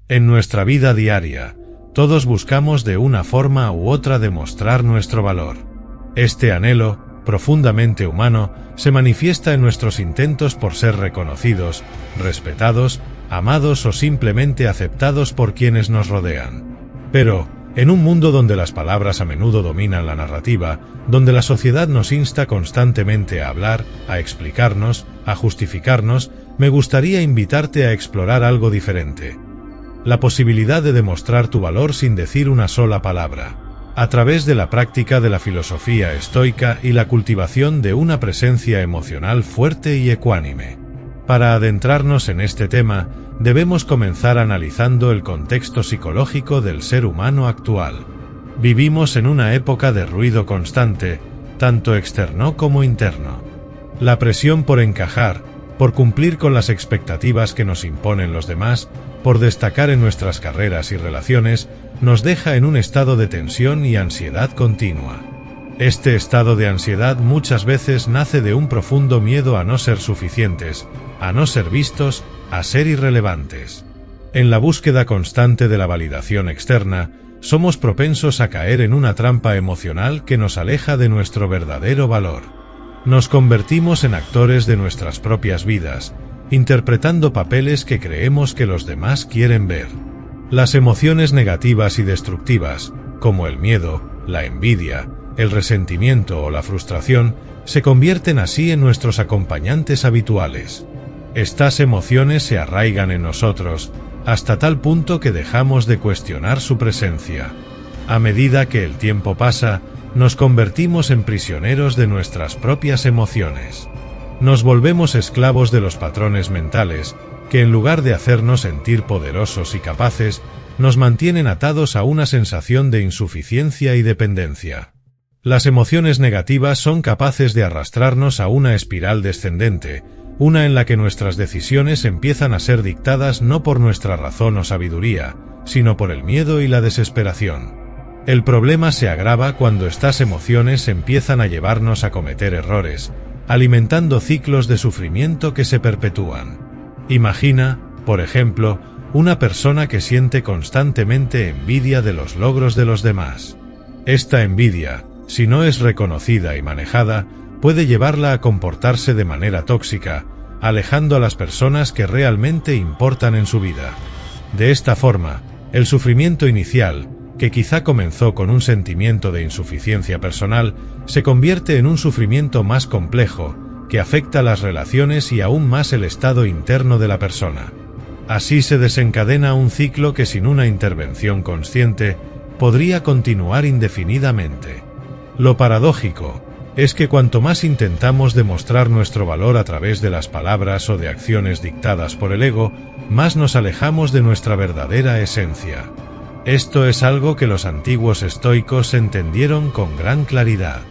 En nuestra vida diaria, todos buscamos de una forma u otra demostrar nuestro valor. Este anhelo, profundamente humano, se manifiesta en nuestros intentos por ser reconocidos, respetados, amados o simplemente aceptados por quienes nos rodean. Pero, en un mundo donde las palabras a menudo dominan la narrativa, donde la sociedad nos insta constantemente a hablar, a explicarnos, a justificarnos, me gustaría invitarte a explorar algo diferente. La posibilidad de demostrar tu valor sin decir una sola palabra, a través de la práctica de la filosofía estoica y la cultivación de una presencia emocional fuerte y ecuánime. Para adentrarnos en este tema, debemos comenzar analizando el contexto psicológico del ser humano actual. Vivimos en una época de ruido constante, tanto externo como interno. La presión por encajar, por cumplir con las expectativas que nos imponen los demás, por destacar en nuestras carreras y relaciones, nos deja en un estado de tensión y ansiedad continua. Este estado de ansiedad muchas veces nace de un profundo miedo a no ser suficientes, a no ser vistos, a ser irrelevantes. En la búsqueda constante de la validación externa, somos propensos a caer en una trampa emocional que nos aleja de nuestro verdadero valor. Nos convertimos en actores de nuestras propias vidas, interpretando papeles que creemos que los demás quieren ver. Las emociones negativas y destructivas, como el miedo, la envidia, el resentimiento o la frustración, se convierten así en nuestros acompañantes habituales. Estas emociones se arraigan en nosotros, hasta tal punto que dejamos de cuestionar su presencia. A medida que el tiempo pasa, nos convertimos en prisioneros de nuestras propias emociones. Nos volvemos esclavos de los patrones mentales, que en lugar de hacernos sentir poderosos y capaces, nos mantienen atados a una sensación de insuficiencia y dependencia. Las emociones negativas son capaces de arrastrarnos a una espiral descendente, una en la que nuestras decisiones empiezan a ser dictadas no por nuestra razón o sabiduría, sino por el miedo y la desesperación. El problema se agrava cuando estas emociones empiezan a llevarnos a cometer errores, alimentando ciclos de sufrimiento que se perpetúan. Imagina, por ejemplo, una persona que siente constantemente envidia de los logros de los demás. Esta envidia, si no es reconocida y manejada, puede llevarla a comportarse de manera tóxica, alejando a las personas que realmente importan en su vida. De esta forma, el sufrimiento inicial, que quizá comenzó con un sentimiento de insuficiencia personal, se convierte en un sufrimiento más complejo, que afecta las relaciones y aún más el estado interno de la persona. Así se desencadena un ciclo que sin una intervención consciente, podría continuar indefinidamente. Lo paradójico es que cuanto más intentamos demostrar nuestro valor a través de las palabras o de acciones dictadas por el ego, más nos alejamos de nuestra verdadera esencia. Esto es algo que los antiguos estoicos entendieron con gran claridad.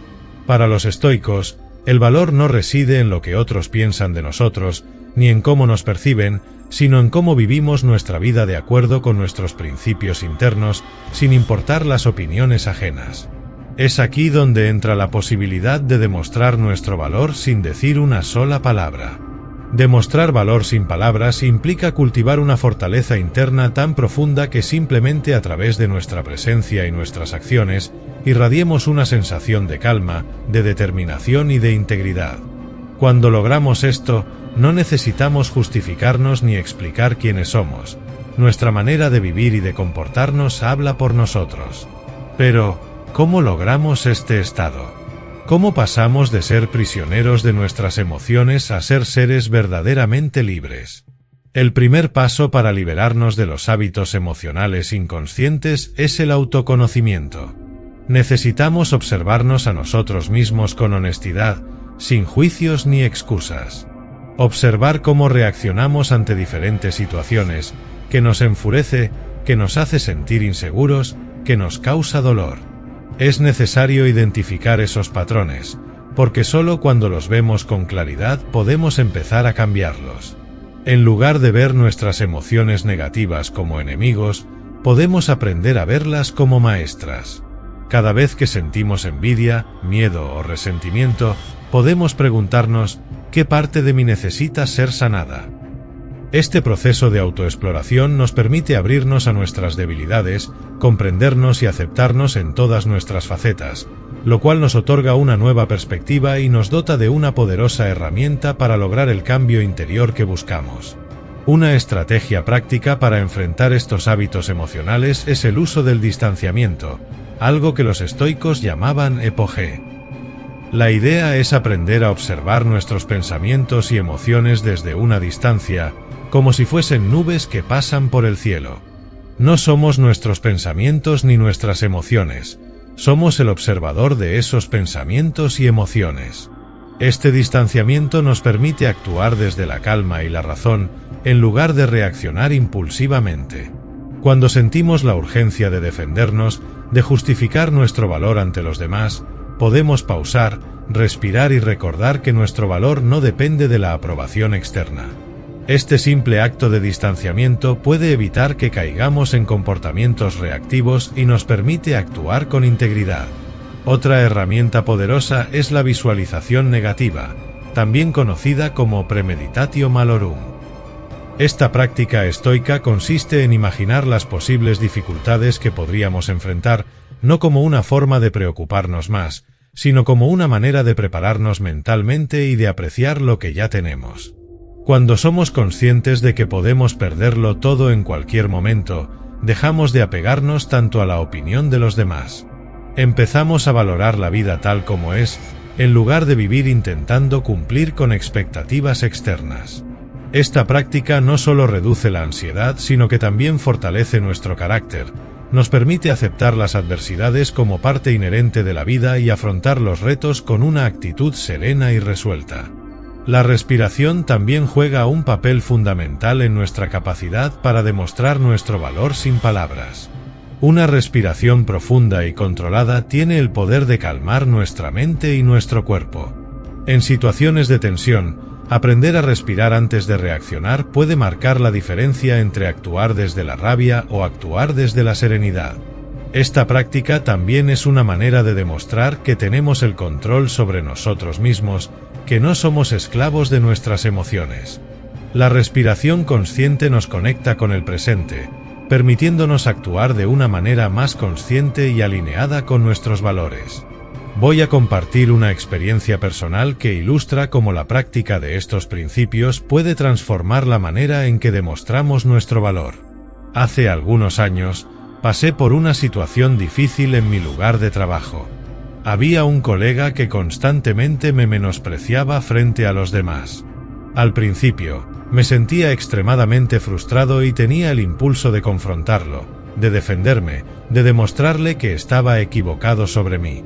Para los estoicos, el valor no reside en lo que otros piensan de nosotros, ni en cómo nos perciben, sino en cómo vivimos nuestra vida de acuerdo con nuestros principios internos, sin importar las opiniones ajenas. Es aquí donde entra la posibilidad de demostrar nuestro valor sin decir una sola palabra. Demostrar valor sin palabras implica cultivar una fortaleza interna tan profunda que simplemente a través de nuestra presencia y nuestras acciones, irradiemos una sensación de calma, de determinación y de integridad. Cuando logramos esto, no necesitamos justificarnos ni explicar quiénes somos. Nuestra manera de vivir y de comportarnos habla por nosotros. Pero, ¿cómo logramos este estado? ¿Cómo pasamos de ser prisioneros de nuestras emociones a ser seres verdaderamente libres? El primer paso para liberarnos de los hábitos emocionales inconscientes es el autoconocimiento. Necesitamos observarnos a nosotros mismos con honestidad, sin juicios ni excusas. Observar cómo reaccionamos ante diferentes situaciones, que nos enfurece, que nos hace sentir inseguros, que nos causa dolor. Es necesario identificar esos patrones, porque solo cuando los vemos con claridad podemos empezar a cambiarlos. En lugar de ver nuestras emociones negativas como enemigos, podemos aprender a verlas como maestras. Cada vez que sentimos envidia, miedo o resentimiento, podemos preguntarnos, ¿qué parte de mí necesita ser sanada? Este proceso de autoexploración nos permite abrirnos a nuestras debilidades, comprendernos y aceptarnos en todas nuestras facetas, lo cual nos otorga una nueva perspectiva y nos dota de una poderosa herramienta para lograr el cambio interior que buscamos. Una estrategia práctica para enfrentar estos hábitos emocionales es el uso del distanciamiento, algo que los estoicos llamaban epogé. La idea es aprender a observar nuestros pensamientos y emociones desde una distancia, como si fuesen nubes que pasan por el cielo. No somos nuestros pensamientos ni nuestras emociones, somos el observador de esos pensamientos y emociones. Este distanciamiento nos permite actuar desde la calma y la razón, en lugar de reaccionar impulsivamente. Cuando sentimos la urgencia de defendernos, de justificar nuestro valor ante los demás, podemos pausar, respirar y recordar que nuestro valor no depende de la aprobación externa. Este simple acto de distanciamiento puede evitar que caigamos en comportamientos reactivos y nos permite actuar con integridad. Otra herramienta poderosa es la visualización negativa, también conocida como premeditatio malorum. Esta práctica estoica consiste en imaginar las posibles dificultades que podríamos enfrentar, no como una forma de preocuparnos más, sino como una manera de prepararnos mentalmente y de apreciar lo que ya tenemos. Cuando somos conscientes de que podemos perderlo todo en cualquier momento, dejamos de apegarnos tanto a la opinión de los demás. Empezamos a valorar la vida tal como es, en lugar de vivir intentando cumplir con expectativas externas. Esta práctica no solo reduce la ansiedad, sino que también fortalece nuestro carácter, nos permite aceptar las adversidades como parte inherente de la vida y afrontar los retos con una actitud serena y resuelta. La respiración también juega un papel fundamental en nuestra capacidad para demostrar nuestro valor sin palabras. Una respiración profunda y controlada tiene el poder de calmar nuestra mente y nuestro cuerpo. En situaciones de tensión, aprender a respirar antes de reaccionar puede marcar la diferencia entre actuar desde la rabia o actuar desde la serenidad. Esta práctica también es una manera de demostrar que tenemos el control sobre nosotros mismos, que no somos esclavos de nuestras emociones. La respiración consciente nos conecta con el presente, permitiéndonos actuar de una manera más consciente y alineada con nuestros valores. Voy a compartir una experiencia personal que ilustra cómo la práctica de estos principios puede transformar la manera en que demostramos nuestro valor. Hace algunos años, pasé por una situación difícil en mi lugar de trabajo. Había un colega que constantemente me menospreciaba frente a los demás. Al principio, me sentía extremadamente frustrado y tenía el impulso de confrontarlo, de defenderme, de demostrarle que estaba equivocado sobre mí.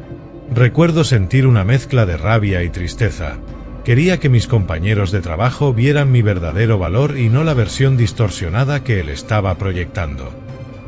Recuerdo sentir una mezcla de rabia y tristeza. Quería que mis compañeros de trabajo vieran mi verdadero valor y no la versión distorsionada que él estaba proyectando.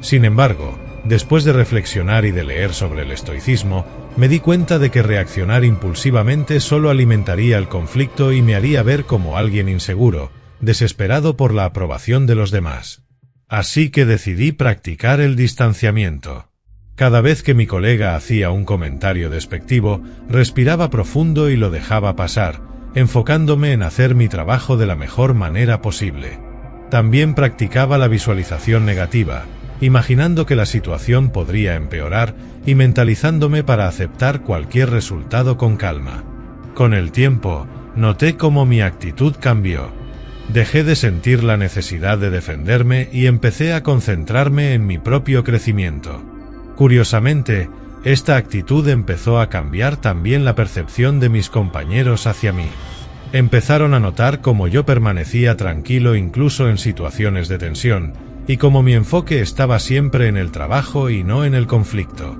Sin embargo, después de reflexionar y de leer sobre el estoicismo, me di cuenta de que reaccionar impulsivamente solo alimentaría el conflicto y me haría ver como alguien inseguro, desesperado por la aprobación de los demás. Así que decidí practicar el distanciamiento. Cada vez que mi colega hacía un comentario despectivo, respiraba profundo y lo dejaba pasar, enfocándome en hacer mi trabajo de la mejor manera posible. También practicaba la visualización negativa, imaginando que la situación podría empeorar y mentalizándome para aceptar cualquier resultado con calma. Con el tiempo, noté cómo mi actitud cambió. Dejé de sentir la necesidad de defenderme y empecé a concentrarme en mi propio crecimiento. Curiosamente, esta actitud empezó a cambiar también la percepción de mis compañeros hacia mí. Empezaron a notar cómo yo permanecía tranquilo incluso en situaciones de tensión, y cómo mi enfoque estaba siempre en el trabajo y no en el conflicto.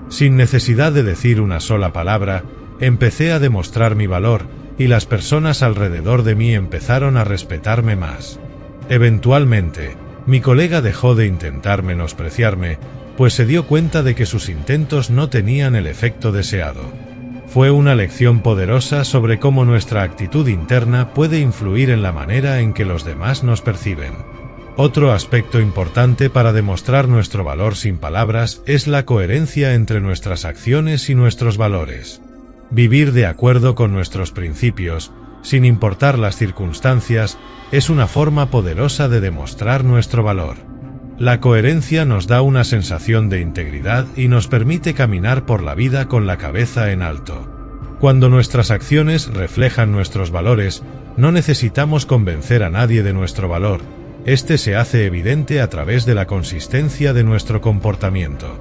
Sin necesidad de decir una sola palabra, empecé a demostrar mi valor, y las personas alrededor de mí empezaron a respetarme más. Eventualmente, mi colega dejó de intentar menospreciarme, pues se dio cuenta de que sus intentos no tenían el efecto deseado. Fue una lección poderosa sobre cómo nuestra actitud interna puede influir en la manera en que los demás nos perciben. Otro aspecto importante para demostrar nuestro valor sin palabras es la coherencia entre nuestras acciones y nuestros valores. Vivir de acuerdo con nuestros principios, sin importar las circunstancias, es una forma poderosa de demostrar nuestro valor. La coherencia nos da una sensación de integridad y nos permite caminar por la vida con la cabeza en alto. Cuando nuestras acciones reflejan nuestros valores, no necesitamos convencer a nadie de nuestro valor. Este se hace evidente a través de la consistencia de nuestro comportamiento.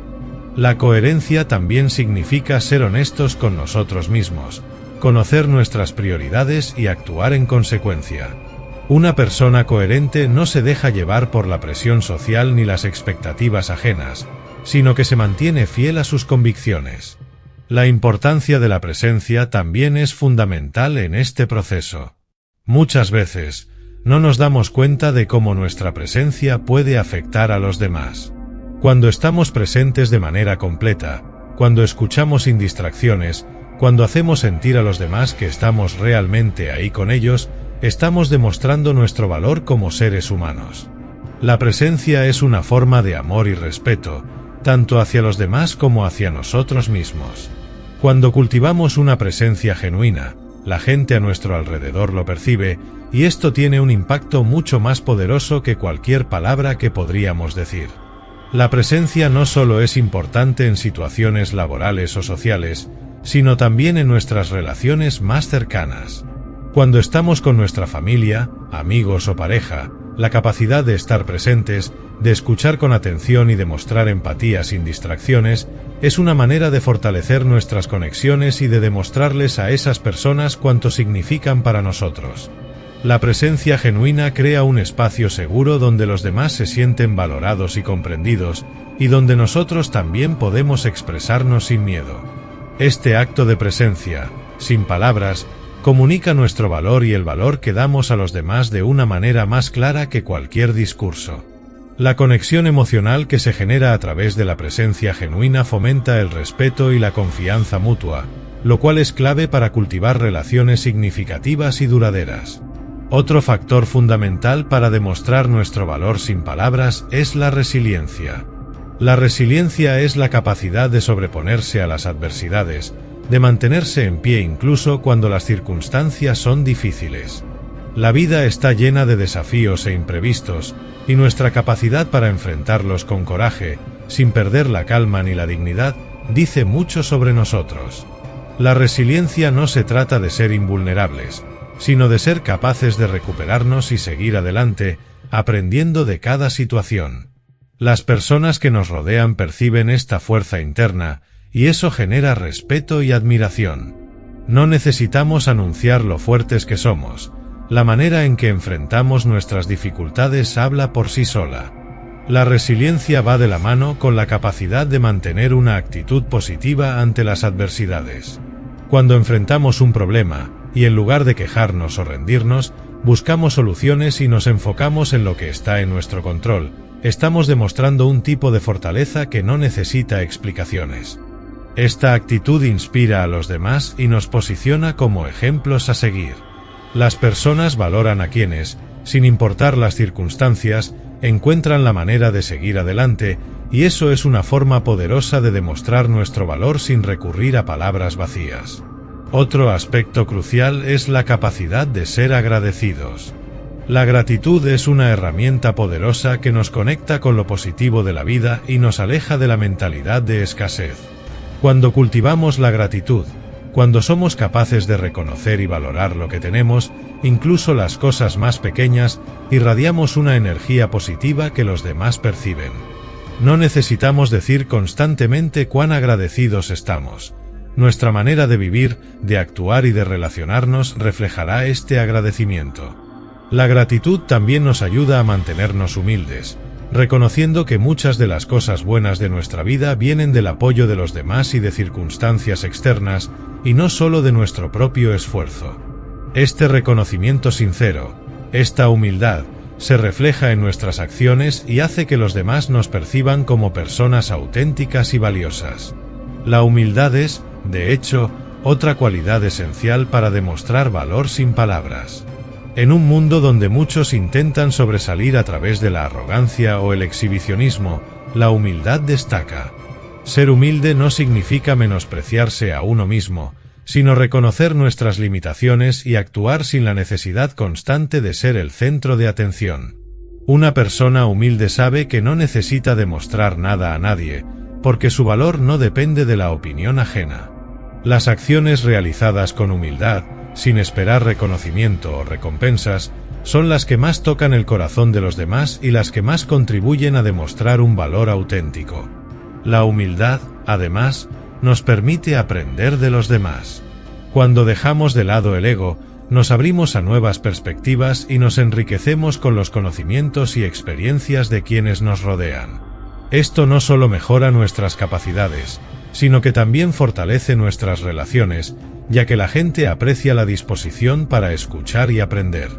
La coherencia también significa ser honestos con nosotros mismos, conocer nuestras prioridades y actuar en consecuencia. Una persona coherente no se deja llevar por la presión social ni las expectativas ajenas, sino que se mantiene fiel a sus convicciones. La importancia de la presencia también es fundamental en este proceso. Muchas veces, no nos damos cuenta de cómo nuestra presencia puede afectar a los demás. Cuando estamos presentes de manera completa, cuando escuchamos sin distracciones, cuando hacemos sentir a los demás que estamos realmente ahí con ellos, estamos demostrando nuestro valor como seres humanos. La presencia es una forma de amor y respeto, tanto hacia los demás como hacia nosotros mismos. Cuando cultivamos una presencia genuina, la gente a nuestro alrededor lo percibe, y esto tiene un impacto mucho más poderoso que cualquier palabra que podríamos decir. La presencia no solo es importante en situaciones laborales o sociales, sino también en nuestras relaciones más cercanas. Cuando estamos con nuestra familia, amigos o pareja, la capacidad de estar presentes, de escuchar con atención y de mostrar empatía sin distracciones, es una manera de fortalecer nuestras conexiones y de demostrarles a esas personas cuánto significan para nosotros. La presencia genuina crea un espacio seguro donde los demás se sienten valorados y comprendidos, y donde nosotros también podemos expresarnos sin miedo. Este acto de presencia, sin palabras, comunica nuestro valor y el valor que damos a los demás de una manera más clara que cualquier discurso. La conexión emocional que se genera a través de la presencia genuina fomenta el respeto y la confianza mutua, lo cual es clave para cultivar relaciones significativas y duraderas. Otro factor fundamental para demostrar nuestro valor sin palabras es la resiliencia. La resiliencia es la capacidad de sobreponerse a las adversidades, de mantenerse en pie incluso cuando las circunstancias son difíciles. La vida está llena de desafíos e imprevistos, y nuestra capacidad para enfrentarlos con coraje, sin perder la calma ni la dignidad, dice mucho sobre nosotros. La resiliencia no se trata de ser invulnerables, sino de ser capaces de recuperarnos y seguir adelante, aprendiendo de cada situación. Las personas que nos rodean perciben esta fuerza interna, y eso genera respeto y admiración. No necesitamos anunciar lo fuertes que somos. La manera en que enfrentamos nuestras dificultades habla por sí sola. La resiliencia va de la mano con la capacidad de mantener una actitud positiva ante las adversidades. Cuando enfrentamos un problema, y en lugar de quejarnos o rendirnos, buscamos soluciones y nos enfocamos en lo que está en nuestro control, estamos demostrando un tipo de fortaleza que no necesita explicaciones. Esta actitud inspira a los demás y nos posiciona como ejemplos a seguir. Las personas valoran a quienes, sin importar las circunstancias, encuentran la manera de seguir adelante, y eso es una forma poderosa de demostrar nuestro valor sin recurrir a palabras vacías. Otro aspecto crucial es la capacidad de ser agradecidos. La gratitud es una herramienta poderosa que nos conecta con lo positivo de la vida y nos aleja de la mentalidad de escasez. Cuando cultivamos la gratitud, cuando somos capaces de reconocer y valorar lo que tenemos, incluso las cosas más pequeñas, irradiamos una energía positiva que los demás perciben. No necesitamos decir constantemente cuán agradecidos estamos. Nuestra manera de vivir, de actuar y de relacionarnos reflejará este agradecimiento. La gratitud también nos ayuda a mantenernos humildes, reconociendo que muchas de las cosas buenas de nuestra vida vienen del apoyo de los demás y de circunstancias externas, y no solo de nuestro propio esfuerzo. Este reconocimiento sincero, esta humildad, se refleja en nuestras acciones y hace que los demás nos perciban como personas auténticas y valiosas. La humildad es, de hecho, otra cualidad esencial para demostrar valor sin palabras. En un mundo donde muchos intentan sobresalir a través de la arrogancia o el exhibicionismo, la humildad destaca. Ser humilde no significa menospreciarse a uno mismo, sino reconocer nuestras limitaciones y actuar sin la necesidad constante de ser el centro de atención. Una persona humilde sabe que no necesita demostrar nada a nadie, porque su valor no depende de la opinión ajena. Las acciones realizadas con humildad, sin esperar reconocimiento o recompensas, son las que más tocan el corazón de los demás y las que más contribuyen a demostrar un valor auténtico. La humildad, además, nos permite aprender de los demás. Cuando dejamos de lado el ego, nos abrimos a nuevas perspectivas y nos enriquecemos con los conocimientos y experiencias de quienes nos rodean. Esto no solo mejora nuestras capacidades, sino que también fortalece nuestras relaciones, ya que la gente aprecia la disposición para escuchar y aprender.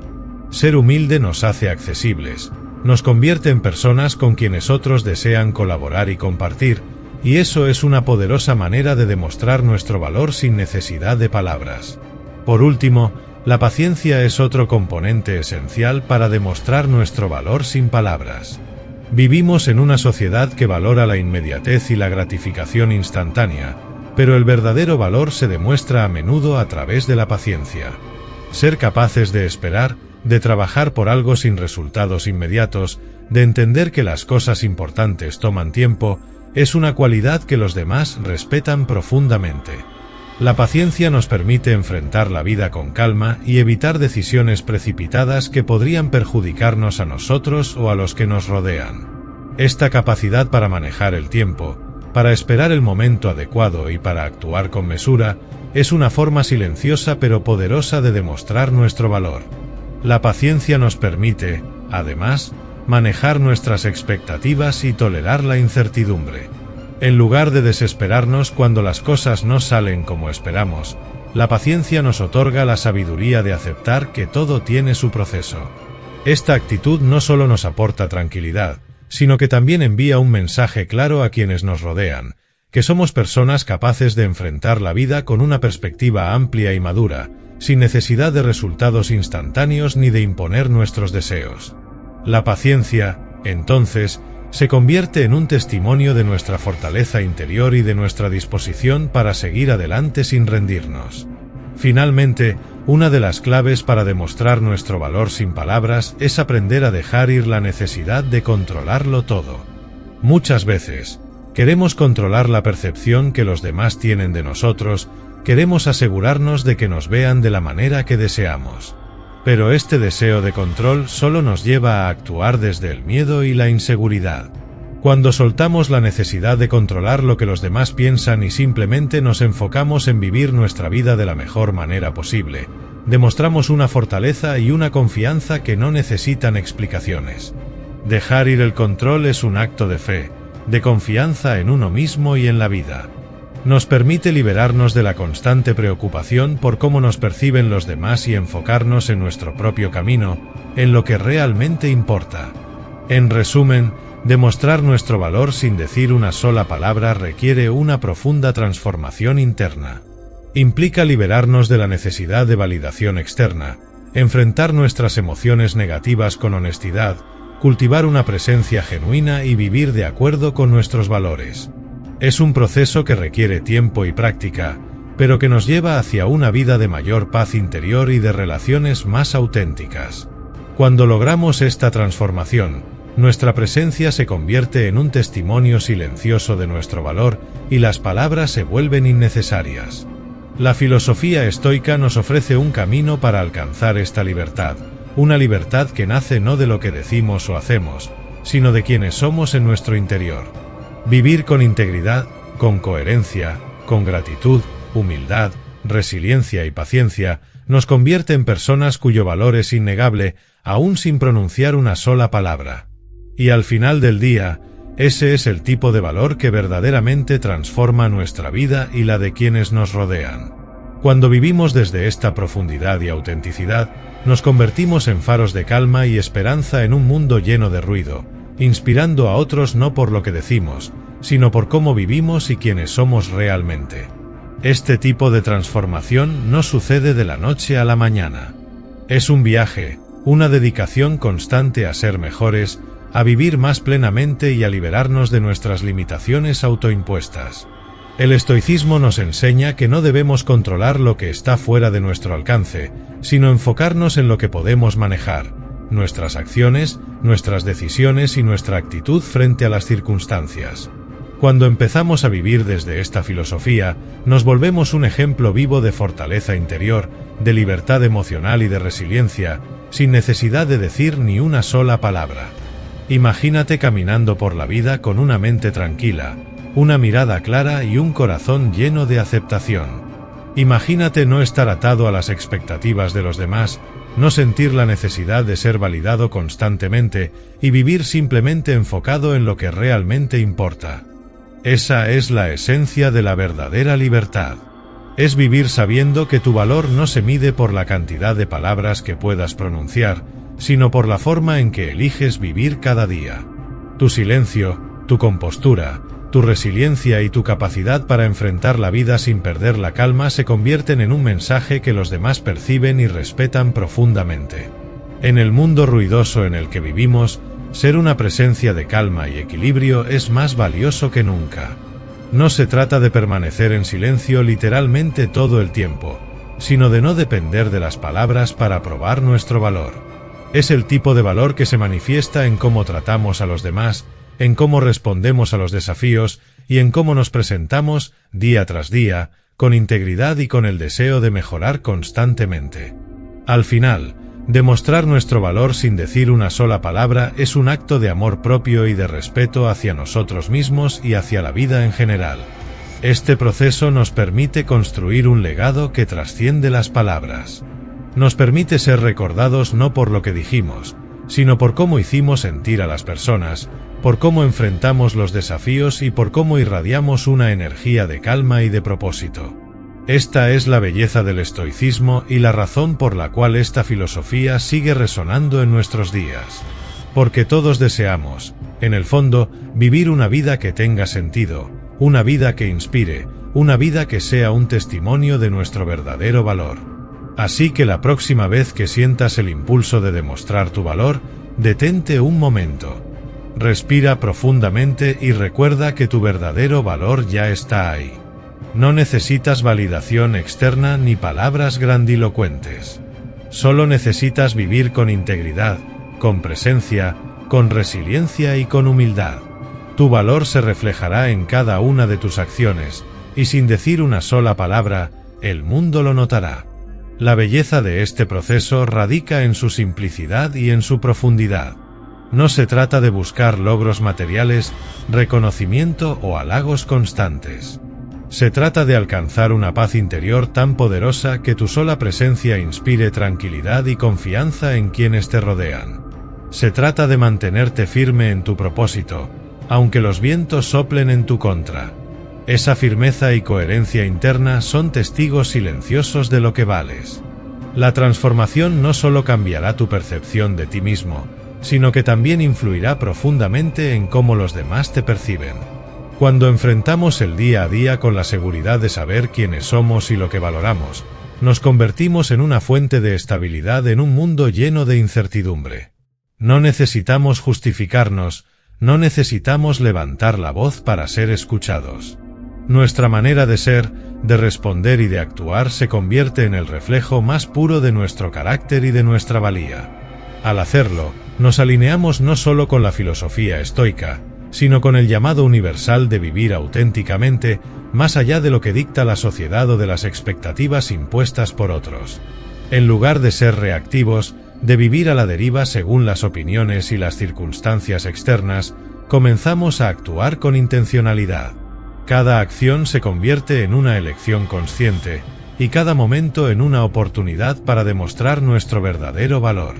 Ser humilde nos hace accesibles, nos convierte en personas con quienes otros desean colaborar y compartir, y eso es una poderosa manera de demostrar nuestro valor sin necesidad de palabras. Por último, la paciencia es otro componente esencial para demostrar nuestro valor sin palabras. Vivimos en una sociedad que valora la inmediatez y la gratificación instantánea, pero el verdadero valor se demuestra a menudo a través de la paciencia. Ser capaces de esperar, de trabajar por algo sin resultados inmediatos, de entender que las cosas importantes toman tiempo, es una cualidad que los demás respetan profundamente. La paciencia nos permite enfrentar la vida con calma y evitar decisiones precipitadas que podrían perjudicarnos a nosotros o a los que nos rodean. Esta capacidad para manejar el tiempo, para esperar el momento adecuado y para actuar con mesura, es una forma silenciosa pero poderosa de demostrar nuestro valor. La paciencia nos permite, además, manejar nuestras expectativas y tolerar la incertidumbre. En lugar de desesperarnos cuando las cosas no salen como esperamos, la paciencia nos otorga la sabiduría de aceptar que todo tiene su proceso. Esta actitud no solo nos aporta tranquilidad, sino que también envía un mensaje claro a quienes nos rodean, que somos personas capaces de enfrentar la vida con una perspectiva amplia y madura, sin necesidad de resultados instantáneos ni de imponer nuestros deseos. La paciencia, entonces, se convierte en un testimonio de nuestra fortaleza interior y de nuestra disposición para seguir adelante sin rendirnos. Finalmente, una de las claves para demostrar nuestro valor sin palabras es aprender a dejar ir la necesidad de controlarlo todo. Muchas veces, queremos controlar la percepción que los demás tienen de nosotros, queremos asegurarnos de que nos vean de la manera que deseamos. Pero este deseo de control solo nos lleva a actuar desde el miedo y la inseguridad. Cuando soltamos la necesidad de controlar lo que los demás piensan y simplemente nos enfocamos en vivir nuestra vida de la mejor manera posible, demostramos una fortaleza y una confianza que no necesitan explicaciones. Dejar ir el control es un acto de fe, de confianza en uno mismo y en la vida. Nos permite liberarnos de la constante preocupación por cómo nos perciben los demás y enfocarnos en nuestro propio camino, en lo que realmente importa. En resumen, demostrar nuestro valor sin decir una sola palabra requiere una profunda transformación interna. Implica liberarnos de la necesidad de validación externa, enfrentar nuestras emociones negativas con honestidad, cultivar una presencia genuina y vivir de acuerdo con nuestros valores. Es un proceso que requiere tiempo y práctica, pero que nos lleva hacia una vida de mayor paz interior y de relaciones más auténticas. Cuando logramos esta transformación, nuestra presencia se convierte en un testimonio silencioso de nuestro valor y las palabras se vuelven innecesarias. La filosofía estoica nos ofrece un camino para alcanzar esta libertad, una libertad que nace no de lo que decimos o hacemos, sino de quienes somos en nuestro interior. Vivir con integridad, con coherencia, con gratitud, humildad, resiliencia y paciencia nos convierte en personas cuyo valor es innegable, aún sin pronunciar una sola palabra. Y al final del día, ese es el tipo de valor que verdaderamente transforma nuestra vida y la de quienes nos rodean. Cuando vivimos desde esta profundidad y autenticidad, nos convertimos en faros de calma y esperanza en un mundo lleno de ruido, inspirando a otros no por lo que decimos, sino por cómo vivimos y quiénes somos realmente. Este tipo de transformación no sucede de la noche a la mañana. Es un viaje, una dedicación constante a ser mejores, a vivir más plenamente y a liberarnos de nuestras limitaciones autoimpuestas. El estoicismo nos enseña que no debemos controlar lo que está fuera de nuestro alcance, sino enfocarnos en lo que podemos manejar, nuestras acciones, nuestras decisiones y nuestra actitud frente a las circunstancias. Cuando empezamos a vivir desde esta filosofía, nos volvemos un ejemplo vivo de fortaleza interior, de libertad emocional y de resiliencia, sin necesidad de decir ni una sola palabra. Imagínate caminando por la vida con una mente tranquila, una mirada clara y un corazón lleno de aceptación. Imagínate no estar atado a las expectativas de los demás, no sentir la necesidad de ser validado constantemente y vivir simplemente enfocado en lo que realmente importa. Esa es la esencia de la verdadera libertad. Es vivir sabiendo que tu valor no se mide por la cantidad de palabras que puedas pronunciar, sino por la forma en que eliges vivir cada día. Tu silencio, tu compostura, tu resiliencia y tu capacidad para enfrentar la vida sin perder la calma se convierten en un mensaje que los demás perciben y respetan profundamente. En el mundo ruidoso en el que vivimos, ser una presencia de calma y equilibrio es más valioso que nunca. No se trata de permanecer en silencio literalmente todo el tiempo, sino de no depender de las palabras para probar nuestro valor. Es el tipo de valor que se manifiesta en cómo tratamos a los demás, en cómo respondemos a los desafíos y en cómo nos presentamos, día tras día, con integridad y con el deseo de mejorar constantemente. Al final, demostrar nuestro valor sin decir una sola palabra es un acto de amor propio y de respeto hacia nosotros mismos y hacia la vida en general. Este proceso nos permite construir un legado que trasciende las palabras. Nos permite ser recordados no por lo que dijimos, sino por cómo hicimos sentir a las personas, por cómo enfrentamos los desafíos y por cómo irradiamos una energía de calma y de propósito. Esta es la belleza del estoicismo y la razón por la cual esta filosofía sigue resonando en nuestros días. Porque todos deseamos, en el fondo, vivir una vida que tenga sentido, una vida que inspire, una vida que sea un testimonio de nuestro verdadero valor. Así que la próxima vez que sientas el impulso de demostrar tu valor, detente un momento. Respira profundamente y recuerda que tu verdadero valor ya está ahí. No necesitas validación externa ni palabras grandilocuentes. Solo necesitas vivir con integridad, con presencia, con resiliencia y con humildad. Tu valor se reflejará en cada una de tus acciones, y sin decir una sola palabra, el mundo lo notará. La belleza de este proceso radica en su simplicidad y en su profundidad. No se trata de buscar logros materiales, reconocimiento o halagos constantes. Se trata de alcanzar una paz interior tan poderosa que tu sola presencia inspire tranquilidad y confianza en quienes te rodean. Se trata de mantenerte firme en tu propósito, aunque los vientos soplen en tu contra. Esa firmeza y coherencia interna son testigos silenciosos de lo que vales. La transformación no solo cambiará tu percepción de ti mismo, sino que también influirá profundamente en cómo los demás te perciben. Cuando enfrentamos el día a día con la seguridad de saber quiénes somos y lo que valoramos, nos convertimos en una fuente de estabilidad en un mundo lleno de incertidumbre. No necesitamos justificarnos, no necesitamos levantar la voz para ser escuchados. Nuestra manera de ser, de responder y de actuar se convierte en el reflejo más puro de nuestro carácter y de nuestra valía. Al hacerlo, nos alineamos no solo con la filosofía estoica, sino con el llamado universal de vivir auténticamente, más allá de lo que dicta la sociedad o de las expectativas impuestas por otros. En lugar de ser reactivos, de vivir a la deriva según las opiniones y las circunstancias externas, comenzamos a actuar con intencionalidad. Cada acción se convierte en una elección consciente, y cada momento en una oportunidad para demostrar nuestro verdadero valor.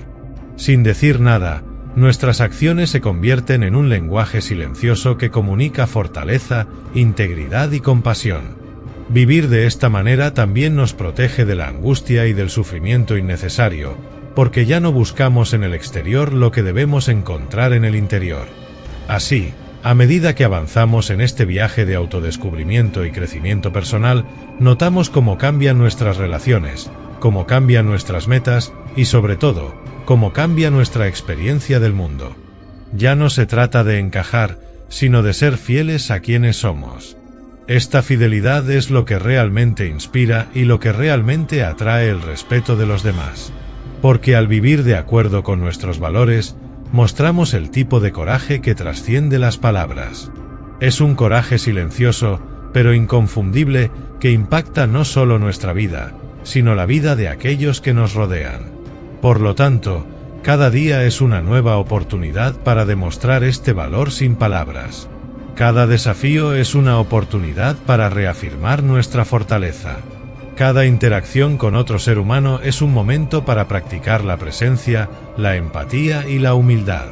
Sin decir nada, nuestras acciones se convierten en un lenguaje silencioso que comunica fortaleza, integridad y compasión. Vivir de esta manera también nos protege de la angustia y del sufrimiento innecesario, porque ya no buscamos en el exterior lo que debemos encontrar en el interior. Así, a medida que avanzamos en este viaje de autodescubrimiento y crecimiento personal, notamos cómo cambian nuestras relaciones, cómo cambian nuestras metas y, sobre todo, cómo cambia nuestra experiencia del mundo. Ya no se trata de encajar, sino de ser fieles a quienes somos. Esta fidelidad es lo que realmente inspira y lo que realmente atrae el respeto de los demás. Porque al vivir de acuerdo con nuestros valores, mostramos el tipo de coraje que trasciende las palabras. Es un coraje silencioso, pero inconfundible, que impacta no solo nuestra vida, sino la vida de aquellos que nos rodean. Por lo tanto, cada día es una nueva oportunidad para demostrar este valor sin palabras. Cada desafío es una oportunidad para reafirmar nuestra fortaleza. Cada interacción con otro ser humano es un momento para practicar la presencia, la empatía y la humildad.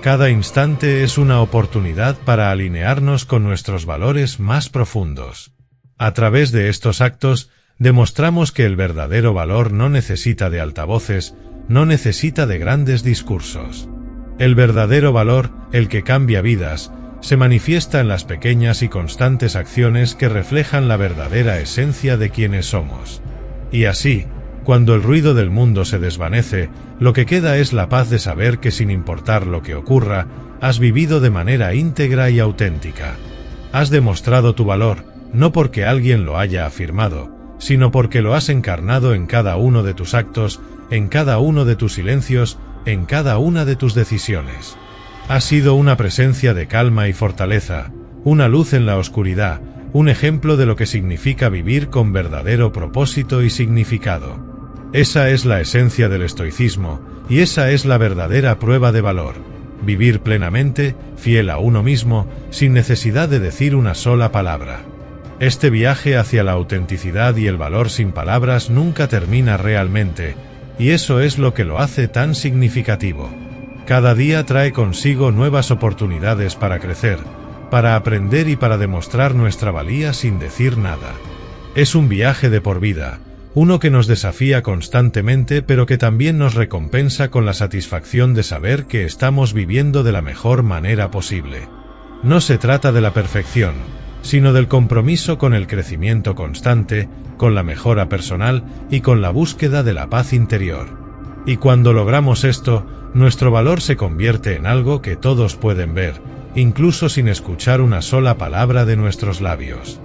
Cada instante es una oportunidad para alinearnos con nuestros valores más profundos. A través de estos actos, demostramos que el verdadero valor no necesita de altavoces, no necesita de grandes discursos. El verdadero valor, el que cambia vidas, se manifiesta en las pequeñas y constantes acciones que reflejan la verdadera esencia de quienes somos. Y así, cuando el ruido del mundo se desvanece, lo que queda es la paz de saber que sin importar lo que ocurra, has vivido de manera íntegra y auténtica. Has demostrado tu valor, no porque alguien lo haya afirmado, sino porque lo has encarnado en cada uno de tus actos, en cada uno de tus silencios, en cada una de tus decisiones. Has sido una presencia de calma y fortaleza, una luz en la oscuridad, un ejemplo de lo que significa vivir con verdadero propósito y significado. Esa es la esencia del estoicismo, y esa es la verdadera prueba de valor. Vivir plenamente, fiel a uno mismo, sin necesidad de decir una sola palabra. Este viaje hacia la autenticidad y el valor sin palabras nunca termina realmente, y eso es lo que lo hace tan significativo. Cada día trae consigo nuevas oportunidades para crecer, para aprender y para demostrar nuestra valía sin decir nada. Es un viaje de por vida, uno que nos desafía constantemente pero que también nos recompensa con la satisfacción de saber que estamos viviendo de la mejor manera posible. No se trata de la perfección, sino del compromiso con el crecimiento constante, con la mejora personal y con la búsqueda de la paz interior. Y cuando logramos esto, nuestro valor se convierte en algo que todos pueden ver, incluso sin escuchar una sola palabra de nuestros labios.